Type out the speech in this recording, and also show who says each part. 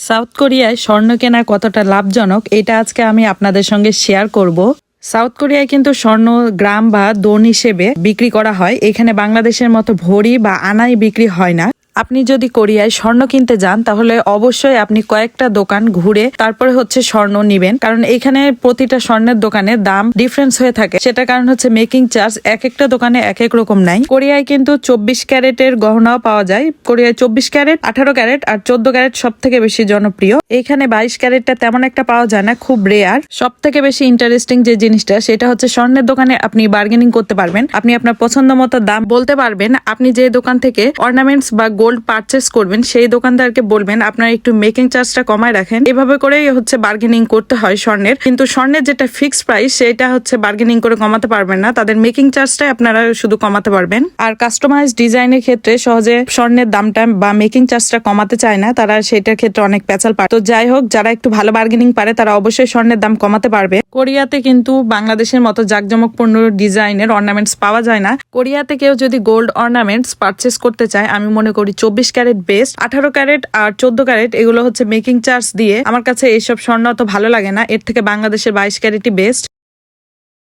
Speaker 1: South কোরিয়ায় স্বর্ণ কেনা কতটা লাভজনক এটা আজকে আমি আপনাদের সঙ্গে শেয়ার করব। সাউথ কোরিয়ায় কিন্তু স্বর্ণ গ্রাম বা দোন হিসেবে বিক্রি করা হয়। এখানে বাংলাদেশের মতো ভরি বা আনাই বিক্রি হয় না। আপনি যদি কোরিয়ায় স্বর্ণ কিনতে যান তাহলে অবশ্যই আপনি কয়েকটা দোকান ঘুরে তারপরে স্বর্ণ নিবেন, কারণ এখানে প্রতিটা স্বর্ণের দোকানে দাম ডিফারেন্স হয়ে থাকে। সেটার কারণ মেকিং চার্জ এক একটা দোকানে এক এক রকম নাই। কোরিয়ায় কিন্তু 24 ক্যারেটের গহনাও পাওয়া যায়। কোরিয়ায় 24 ক্যারেট, 18 ক্যারেট আর 14 ক্যারেট সব থেকে বেশি জনপ্রিয়। এখানে 22 ক্যারেটটা তেমন একটা পাওয়া যায় না, খুব রেয়ার। সব থেকে বেশি ইন্টারেস্টিং যে জিনিসটা সেটা স্বর্ণের দোকানে আপনি বার্গেনিং করতে পারবেন। আপনি আপনার পছন্দ মতো দাম বলতে পারবেন। আপনি যে দোকান থেকে অর্নামেন্টস বা গোল্ড পারচেস করবেন সেই দোকানদারকে বলবেন আপনারা একটু মেকিং চার্জটা কমায় রাখেন। এভাবে করেই বার্গেনিং করতে হয় স্বর্ণের। কিন্তু স্বর্ণের যেটা ফিক্সড প্রাইস সেটা বার্গেনিং করে কমাতে পারবেন না, তাদের মেকিং চার্জটাই আপনারা শুধু কমাতে পারবেন। আর কাস্টমাইজ ডিজাইনের ক্ষেত্রে সহজে স্বর্ণের দামটা বা মেকিং চার্জটা কমাতে চায় না, তারা সেটার ক্ষেত্রে অনেক পেঁচাল পায়। তো যাই হোক, যারা একটু ভালো বার্গেনিং পারে তারা অবশ্যই স্বর্ণের দাম কমাতে পারবে। কোরিয়াতে কিন্তু বাংলাদেশের মতো জাঁকজমকপূর্ণ ডিজাইনের অর্নামেন্টস পাওয়া যায় না। কোরিয়াতে কেউ যদি গোল্ড অর্নামেন্টস পারচেস করতে চায় আমি মনে করি 24 ক্যারেট বেস্ট। 18 ক্যারেট আর 14 ক্যারেট এগুলো মেকিং চার্জ দিয়ে। আমার কাছে এইসব স্বর্ণ অত ভালো লাগে না, এর থেকে বাংলাদেশের 22 ক্যারেটই বেস্ট।